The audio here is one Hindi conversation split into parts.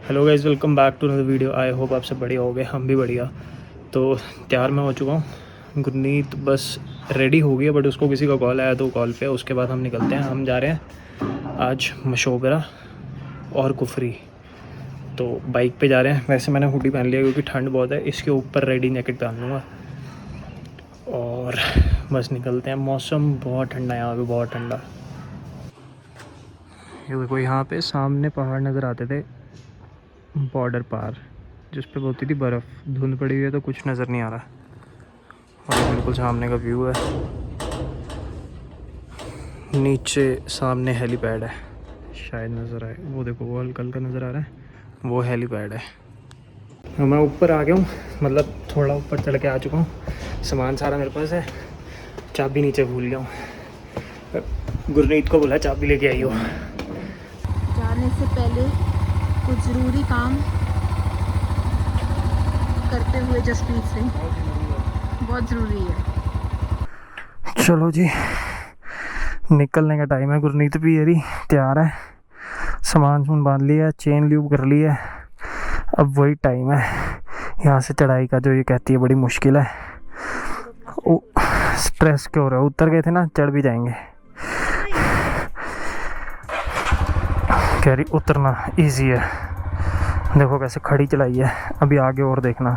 Hello guys, welcome back to another video. I hope आप सब बढ़िया हो गए, हम भी बढ़िया। तो तैयार मैं हो चुका हूँ। गुरनीत बस रेडी हो गई है, बट उसको किसी का कॉल आया तो कॉल पे, उसके बाद हम निकलते हैं। हम जा रहे हैं आज मशोबरा और कुफरी। तो बाइक पे जा रहे हैं। वैसे मैंने हुडी पहन लिया क्योंकि ठंड बहुत है, इसके ऊपर रेडी जैकेट पहन लूँगा और बस निकलते हैं। मौसम बहुत ठंडा है यहाँ पे, बहुत ठंडा। ये देखो, यहाँ पे सामने पहाड़ नज़र आते थे, बॉर्डर पार जिस पे होती थी बर्फ़। धुंध पड़ी हुई है तो कुछ नज़र नहीं आ रहा, और बिल्कुल सामने का व्यू है। नीचे सामने हेलीपैड है, शायद नज़र आए। वो देखो, वो हल्का हल्का नज़र आ रहा है, वो हेलीपैड है। मैं ऊपर आ गया हूँ, मतलब थोड़ा ऊपर चढ़ के आ चुका हूँ। सामान सारा मेरे पास है, चाबी नीचे भूल गया हूँ। गुरनीत को बोला चाबी लेके आई हो। जाने से पहले कुछ ज़रूरी काम करते हुए जसप्रीत सिंह, बहुत ज़रूरी है। चलो जी, निकलने का टाइम है। गुरनीत भी ये रही तैयार है, सामान बांध लिया है, चेन ल्यूब कर ली है। अब वही टाइम है यहाँ से चढ़ाई का, जो ये कहती है बड़ी मुश्किल है। स्ट्रेस क्यों हो रहा है? उतर गए थे ना, चढ़ भी जाएंगे। कह रही उतरना इजी है। देखो कैसे खड़ी चलाई है। अभी आगे और देखना।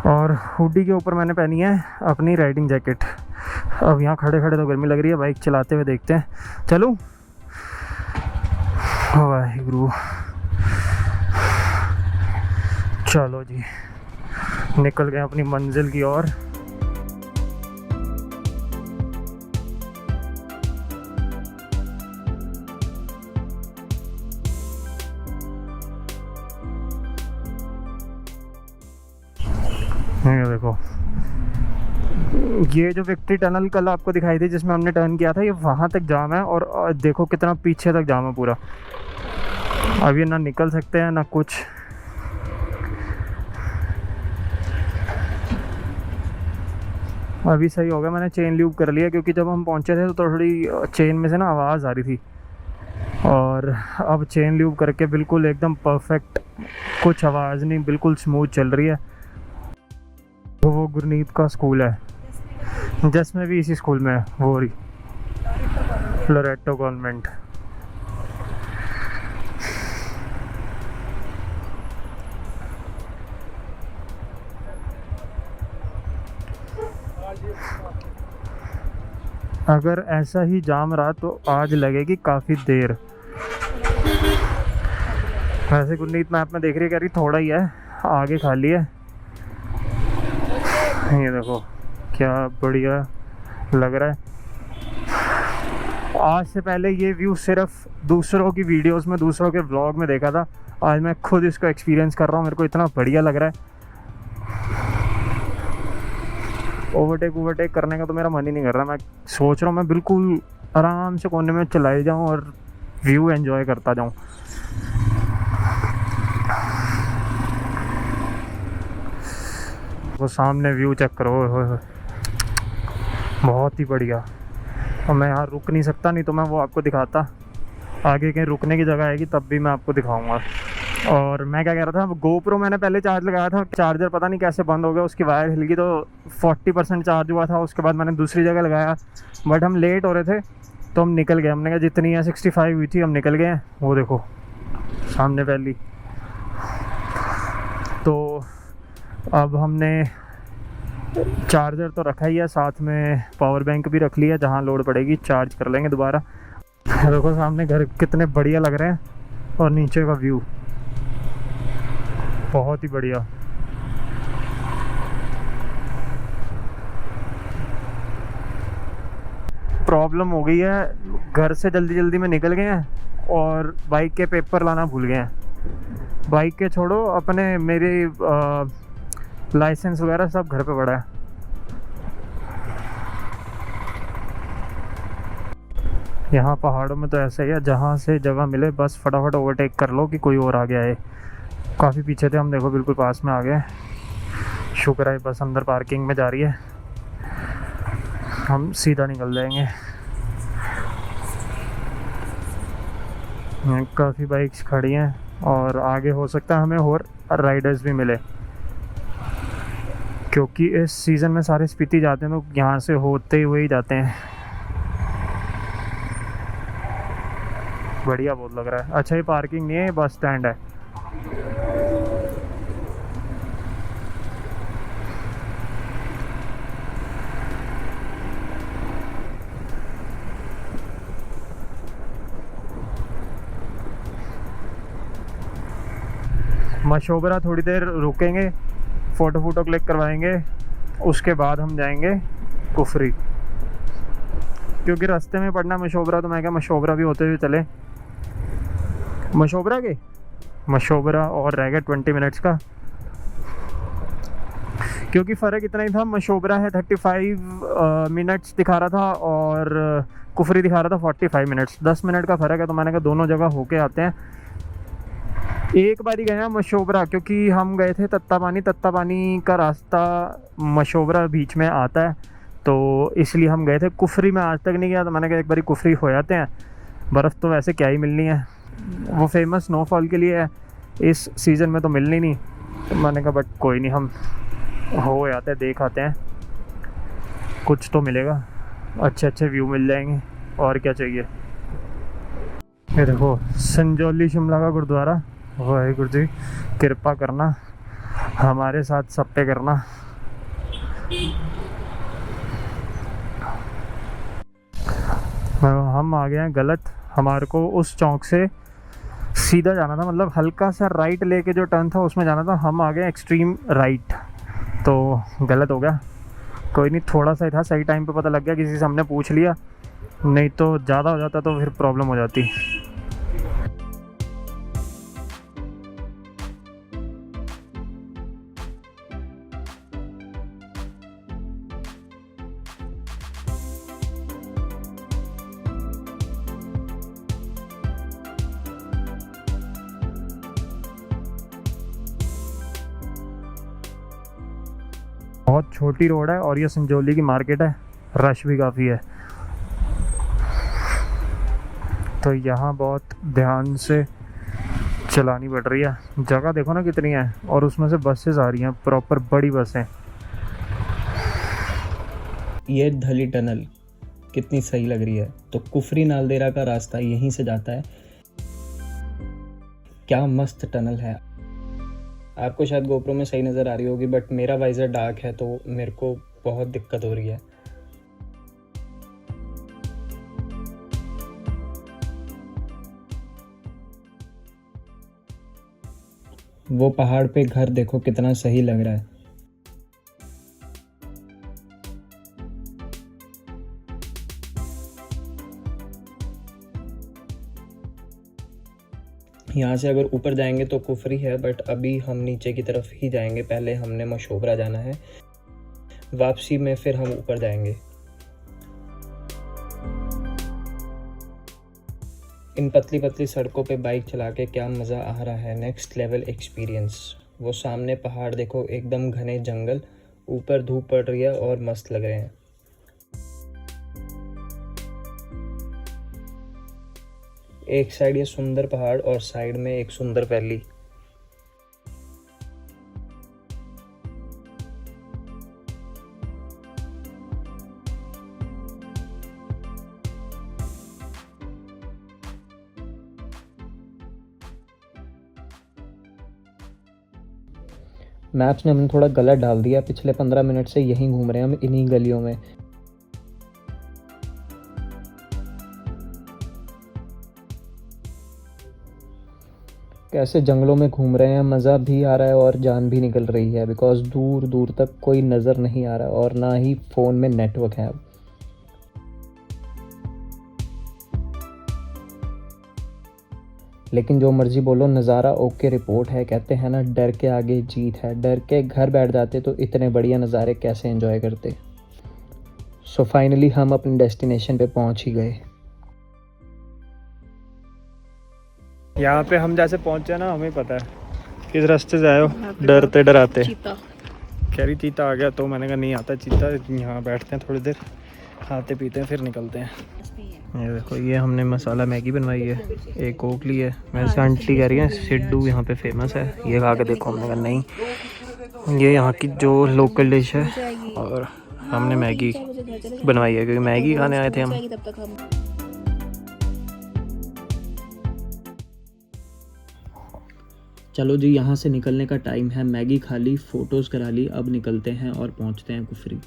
और हुडी के ऊपर मैंने पहनी है अपनी राइडिंग जैकेट। अब यहाँ खड़े खड़े तो गर्मी लग रही है, बाइक चलाते हुए देखते हैं। चलूँ? वाहिगुरु। चलो जी, निकल गए अपनी मंजिल की ओर। ये देखो, ये जो विक्ट्री टनल कल आपको दिखाई थी जिसमें हमने टर्न किया था, ये वहाँ तक जाम है। और देखो कितना पीछे तक जाम है पूरा। अब ये ना निकल सकते हैं ना कुछ। अभी सही हो गया, मैंने चेन ल्यूब कर लिया, क्योंकि जब हम पहुँचे थे तो थोड़ी चेन में से ना आवाज़ आ रही थी। और अब चेन ल्यूब करके बिल्कुल एकदम परफेक्ट, कुछ आवाज़ नहीं, बिल्कुल स्मूथ चल रही है। तो वो गुरनीत का स्कूल है, जिसमें भी इसी स्कूल में है, वो रही लोरेटो गवर्नमेंट। अगर ऐसा ही जाम रहा तो आज लगेगी काफ़ी देर। वैसे गुरनीत मैप में देख रही है, कह रही थोड़ा ही है, आगे खाली है। ये देखो क्या बढ़िया लग रहा है। आज से पहले ये व्यू सिर्फ दूसरों की वीडियोस में, दूसरों के व्लॉग में देखा था। आज मैं खुद इसको एक्सपीरियंस कर रहा हूँ, मेरे को इतना बढ़िया लग रहा है। ओवरटेक करने का तो मेरा मन ही नहीं कर रहा। मैं सोच रहा हूँ मैं बिल्कुल आराम से कोने में चलाई जाऊँ और व्यू एंजॉय करता जाऊँ। वो सामने व्यू चेक करो, बहुत ही बढ़िया। और मैं यहाँ रुक नहीं सकता, नहीं तो मैं वो आपको दिखाता। आगे कहीं रुकने की जगह आएगी तब भी मैं आपको दिखाऊंगा। और मैं क्या कह रहा था, गोप्रो मैंने पहले चार्ज लगाया था, चार्जर पता नहीं कैसे बंद हो गया, उसकी वायर हिल गई तो 40% चार्ज हुआ था। उसके बाद मैंने दूसरी जगह लगाया, बट हम लेट हो रहे थे तो हम निकल गए। हमने कहा जितनी है 65 हुई थी, हम निकल गए हैं। वो देखो सामने वैली। तो अब हमने चार्जर तो रखा ही है, साथ में पावर बैंक भी रख लिया, जहाँ लोड पड़ेगी चार्ज कर लेंगे दोबारा। देखो सामने घर कितने बढ़िया लग रहे हैं, और नीचे का व्यू बहुत ही बढ़िया। प्रॉब्लम हो गई है, घर से जल्दी जल्दी में निकल गए हैं और बाइक के पेपर लाना भूल गए हैं। बाइक के छोड़ो, अपने मेरे लाइसेंस वगैरह सब घर पे पड़ा है। यहाँ पहाड़ों में तो ऐसा ही है, जहाँ से जगह मिले बस फटाफट ओवरटेक कर लो कि कोई और आ गया है। काफ़ी पीछे थे हम, देखो बिल्कुल पास में आ गए। शुक्र है बस अंदर पार्किंग में जा रही है, हम सीधा निकल जाएंगे। काफ़ी बाइक्स खड़ी हैं और आगे हो सकता है हमें और राइडर्स भी मिले, क्योंकि इस सीज़न में सारे स्पीति जाते हैं तो यहाँ से होते हुए ही जाते हैं। बढ़िया बहुत लग रहा है। अच्छा ये पार्किंग नहीं है, ये बस स्टैंड है। मशोबरा थोड़ी देर रुकेंगे, फ़ोटो क्लिक करवाएंगे, उसके बाद हम जाएंगे कुफरी, क्योंकि रास्ते में पड़ना मशोबरा, तो मैं क्या मशोबरा भी होते हुए चले। मशोबरा और रह गया 20 मिनट्स का, क्योंकि फ़र्क इतना ही था, मशोबरा है 35 मिनट्स दिखा रहा था और कुफरी दिखा रहा था 45 मिनट्स, 10 मिनट का फ़र्क है। तो मैंने कहा दोनों जगह होके आते हैं। एक बार ही गए मशोबरा, क्योंकि हम गए थे तत्ता पानी का रास्ता मशोबरा बीच में आता है, तो इसलिए हम गए थे। कुफरी में आज तक नहीं गया, तो मैंने कहा एक बार कुफरी हो जाते हैं। बर्फ़ तो वैसे क्या ही मिलनी है, वो फेमस स्नोफॉल के लिए है, इस सीज़न में तो मिलनी नहीं। तो मैंने कहा बट कोई नहीं, हम हो जाते हैं, देख आते हैं, कुछ तो मिलेगा, अच्छे व्यू मिल जाएंगे, और क्या चाहिए। ये देखो संजौली शिमला का गुरुद्वारा। वाहिगुरु जी कृपा करना, हमारे साथ सब पे करना। हम आ गए हैं गलत, हमारे को उस चौक से सीधा जाना था, मतलब हल्का सा राइट लेके जो टर्न था उसमें जाना था, हम आ गए एक्सट्रीम राइट, तो गलत हो गया। कोई नहीं, थोड़ा सा ही था, सही टाइम पे पता लग गया, किसी से हमने पूछ लिया, नहीं तो ज़्यादा हो जाता तो फिर प्रॉब्लम हो जाती। बहुत छोटी रोड है और ये संजौली की मार्केट है, रश भी काफ़ी है, तो यहाँ बहुत ध्यान से चलानी पड़ रही है। जगह देखो ना कितनी है, और उसमें से बसेस आ रही हैं, प्रॉपर बड़ी बसें। ये धली टनल कितनी सही लग रही है। तो कुफरी नालदेहरा का रास्ता यहीं से जाता है। क्या मस्त टनल है। आपको शायद गोप्रो में सही नज़र आ रही होगी, बट मेरा वाइज़र डार्क है तो मेरे को बहुत दिक्कत हो रही है। वो पहाड़ पे घर देखो कितना सही लग रहा है। यहाँ से अगर ऊपर जाएंगे तो कुफरी है, बट अभी हम नीचे की तरफ ही जाएंगे। पहले हमने मशोबरा जाना है, वापसी में फिर हम ऊपर जाएंगे। इन पतली पतली सड़कों पे बाइक चला के क्या मज़ा आ रहा है, नेक्स्ट लेवल एक्सपीरियंस। वो सामने पहाड़ देखो, एकदम घने जंगल, ऊपर धूप पड़ रही है और मस्त लग रहे हैं। एक साइड ये सुंदर पहाड़ और साइड में एक सुंदर वैली। मैप्स ने हमें थोड़ा गलत डाल दिया, पिछले 15 मिनट से यहीं घूम रहे हैं हम, इन्हीं गलियों में। कैसे जंगलों में घूम रहे हैं, मज़ा भी आ रहा है और जान भी निकल रही है, बिकॉज दूर दूर तक कोई नज़र नहीं आ रहा और ना ही फ़ोन में नेटवर्क है अब। लेकिन जो मर्जी बोलो, नज़ारा ओके रिपोर्ट है। कहते हैं ना, डर के आगे जीत है। डर के घर बैठ जाते तो इतने बढ़िया नज़ारे कैसे एंजॉय करते। सो फाइनली हम अपनी डेस्टिनेशन पे पहुंच ही गए। यहाँ पे हम जैसे पहुँचे ना, हमें पता है किस रास्ते से आए हो, डरते डराते। कह रही चीता आ गया, तो मैंने कहा नहीं आता चीता, यहाँ बैठते हैं थोड़ी देर, खाते पीते हैं फिर निकलते हैं। ये देखो, ये हमने मसाला मैगी बनवाई है, एक कोक ली है। मेरे से आंटी कह रही है सिड्डू यहाँ पे फेमस है, ये खा के देखो। हमने कहा नहीं, ये यहाँ की जो लोकल डिश है। और हमने मैगी बनवाई है क्योंकि मैगी खाने आए थे हम। चलो जी, यहाँ से निकलने का टाइम है। मैगी खा ली, फ़ोटोज़ करा ली, अब निकलते हैं और पहुँचते हैं कुफरी।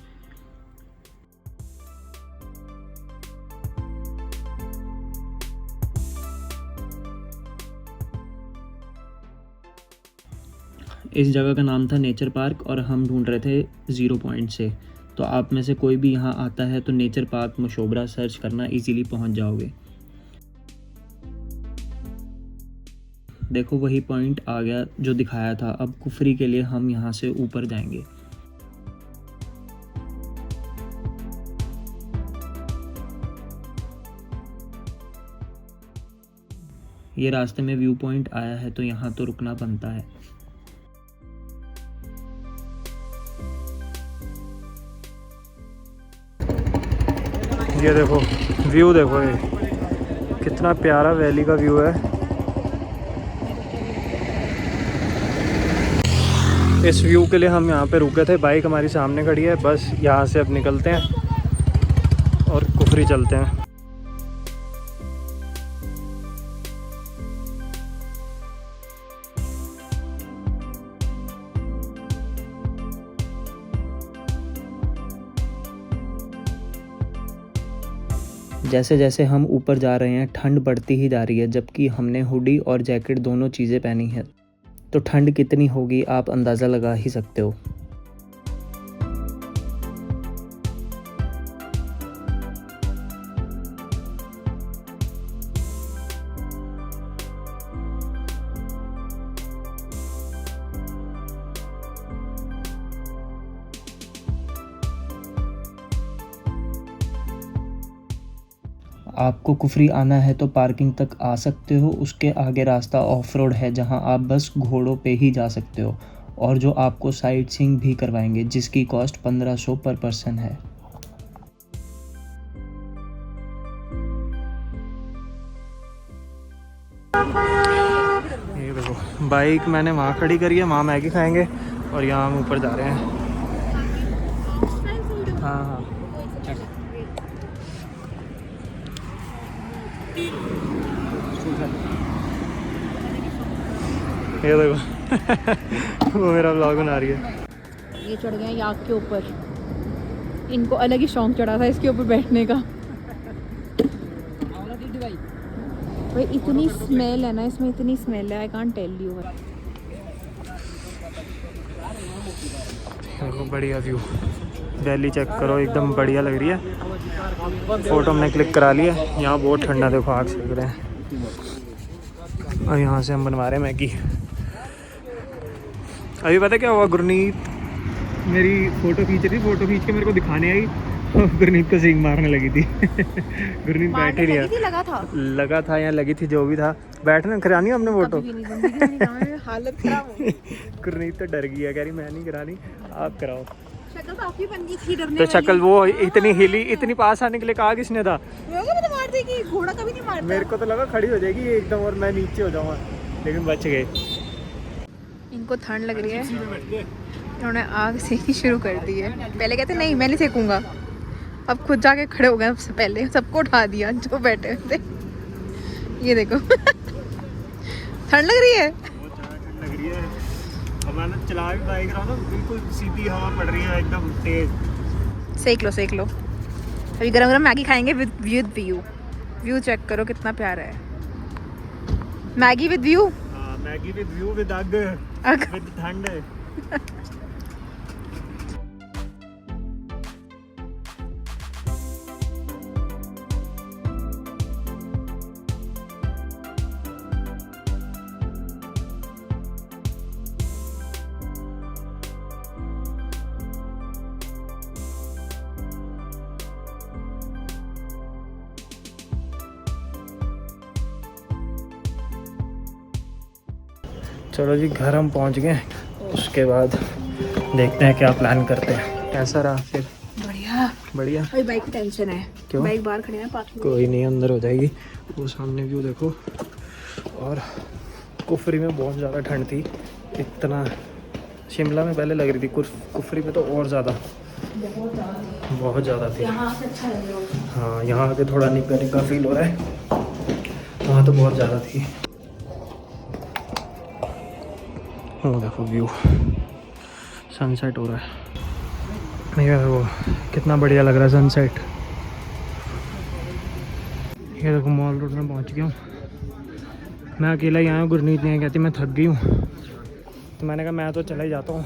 इस जगह का नाम था नेचर पार्क और हम ढूंढ रहे थे 0 पॉइंट से। तो आप में से कोई भी यहाँ आता है तो नेचर पार्क मशोबरा सर्च करना, इजीली पहुँच जाओगे। देखो वही पॉइंट आ गया जो दिखाया था। अब कुफरी के लिए हम यहाँ से ऊपर जाएंगे। ये रास्ते में व्यू पॉइंट आया है तो यहाँ तो रुकना बनता है। ये देखो व्यू, देखो ये कितना प्यारा वैली का व्यू है। इस व्यू के लिए हम यहाँ पे रुके थे, बाइक हमारी सामने खड़ी है। बस यहाँ से अब निकलते हैं और कुफरी चलते हैं। जैसे जैसे हम ऊपर जा रहे हैं ठंड बढ़ती ही जा रही है, जबकि हमने हुडी और जैकेट दोनों चीज़ें पहनी है। तो ठंड कितनी होगी आप अंदाज़ा लगा ही सकते हो। आपको कुफरी आना है तो पार्किंग तक आ सकते हो। उसके आगे रास्ता ऑफ रोड है जहां आप बस घोड़ों पे ही जा सकते हो, और जो आपको साइट सीइंग भी करवाएंगे, जिसकी कॉस्ट 1500 पर पर्सन है। ये देखो बाइक मैंने वहाँ खड़ी करी है, वहाँ मैगी खाएंगे और यहाँ हम ऊपर जा रहे हैं। हाँ हाँ, ये देखो वो मेरा व्लॉग बना रही है। ये चढ़ गए याक के ऊपर, इनको अलग ही शौक चढ़ा था इसके ऊपर बैठने का। भाई इतनी स्मेल है ना इसमें, इतनी स्मेल है, आई कांट टेल यू। देखो बढ़िया व्यू, वैली चेक करो, एकदम बढ़िया लग रही है। फोटो हमने क्लिक करा लिया। यहाँ बहुत ठंडा, देखो आग सेक रहे हैं। और यहाँ से हम बनवा रहे हैं मैगी। अभी पता क्या हुआ, गुरनीत मेरी फ़ोटो खींच रही, फ़ोटो खींच के मेरे को दिखाने आई और गुरनीत को सींग मारने लगी थी। गुरनीत बैठ ही रहा, लगा था या लगी थी, जो भी था। बैठने करानी हमने फ़ोटो, हालत खराब हो। गुरनीत तो डर गई है, कह रही मैं नहीं करानी, आप कराओ। शक्ल तो आपकी बन गई थी डरने तो शक्ल वो इतनी हिली, इतनी पास आने के लिए कहा किसने था? तो मार देगी, घोड़ा कभी नहीं मारता। मेरे को तो लगा खड़ी हो जाएगी एकदम और मैं नीचे हो जाऊंगा, लेकिन बच गए। इनको ठंड लग रही है, उन्होंने आग सेकनी शुरू कर दी है। पहले कहते नहीं मैं नहीं सेकूंगा, अब खुद जाके खड़े हो गए। सबसे पहले सबको उठा दिया जो बैठे थे। ये देखो ठंड लग रही है, ठंड लग रही है। अब मैंने चला भी बाइक रहा हूँ, बिल्कुल सीधी हवा पड़ रही है एकदम तेज। सेक लो सेक लो। अभी गरम गरम मैगी खाएंगे विद व्यू। व्यू चेक करो कितना प्यारा है। Maggi with view, Maggi with view, with आग, विद ठंड। चलो जी घर हम पहुंच गए। उसके बाद देखते हैं क्या प्लान करते हैं। कैसा रहा फिर? बढ़िया। बढ़िया। अभी बाइक की टेंशन है। क्यों? बाइक बाहर खड़ी है पार्किंग। कोई नहीं, अंदर हो जाएगी। वो सामने व्यू देखो। और कुफरी में बहुत ज़्यादा ठंड थी। इतना शिमला में पहले लग रही थी, कुफरी में तो और ज़्यादा, बहुत ज़्यादा थी। यहाँ से अच्छा लग रहा है। हाँ, यहाँ आके थोड़ा निक्का निक्का फील हो रहा है, वहाँ तो बहुत ज़्यादा थी। वो देखो व्यू, सनसेट हो रहा है। ये देखो कितना बढ़िया लग रहा है सनसेट। ये देखो मॉल रोड में पहुँच गया हूँ। मैं अकेला ही आया हूँ, गुरनीत नहीं कहती मैं थक गई हूँ, तो मैंने कहा मैं तो चला ही जाता हूँ,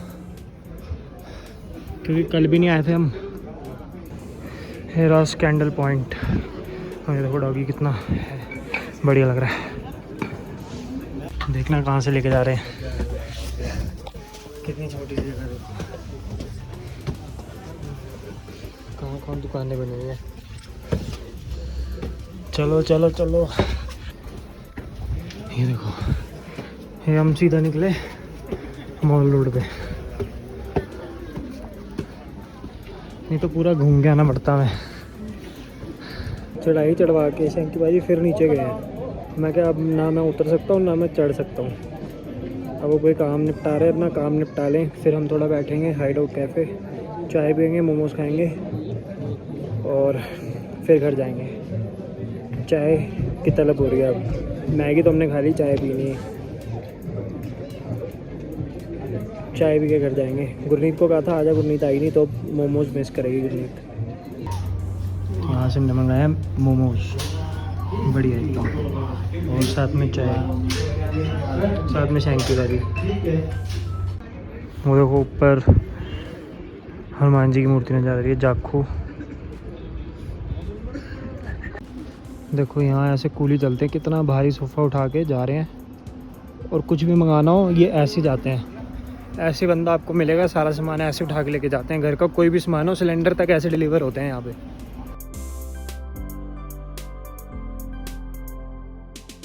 क्योंकि कल भी नहीं आए थे हम। हेरास कैंडल पॉइंट। और ये देखो डॉगी कितना बढ़िया लग रहा है। देखना कहाँ से लेके जा रहे हैं। कितनी छोटी सी जगह देखो, कहाँ कहाँ दुकानें बनी हुई है। चलो चलो चलो। ये देखो, ये हम सीधा निकले मॉल रोड पे, नहीं तो पूरा घूम के आना पड़ता है। चढ़ाई चढ़वा के शंकी बाजी फिर नीचे गए हैं। मैं क्या अब ना मैं उतर सकता हूँ ना मैं चढ़ सकता हूँ। अब वो कोई काम निपटा रहे, अपना काम निपटा लें, फिर हम थोड़ा बैठेंगे हाइड आउट कैफ़े, चाय पियेंगे, मोमोज खाएंगे और फिर घर जाएंगे। चाय की तलब हो रही है अब। मैगी तो हमने खा ली, चाय पीनी है। चाय पी के घर जाएंगे। गुरनीत को कहा था आजा, गुरनीत आई नहीं, तो मोमोज मिस करेगी गुरनीत। यहाँ से हमने मंगाया मोमोज, बढ़िया एकदम, और साथ में चाय, साथ में शैंकी वाली। वो देखो ऊपर हनुमान जी की मूर्ति नजर आ रही है, जाखू। देखो यहाँ ऐसे कूली चलते हैं, कितना भारी सोफ़ा उठा के जा रहे हैं, और कुछ भी मंगाना हो ये ऐसे जाते हैं। ऐसे बंदा आपको मिलेगा, सारा सामान ऐसे उठा के लेके जाते हैं। घर का कोई भी सामान हो, सिलेंडर तक ऐसे डिलीवर होते हैं यहाँ पे।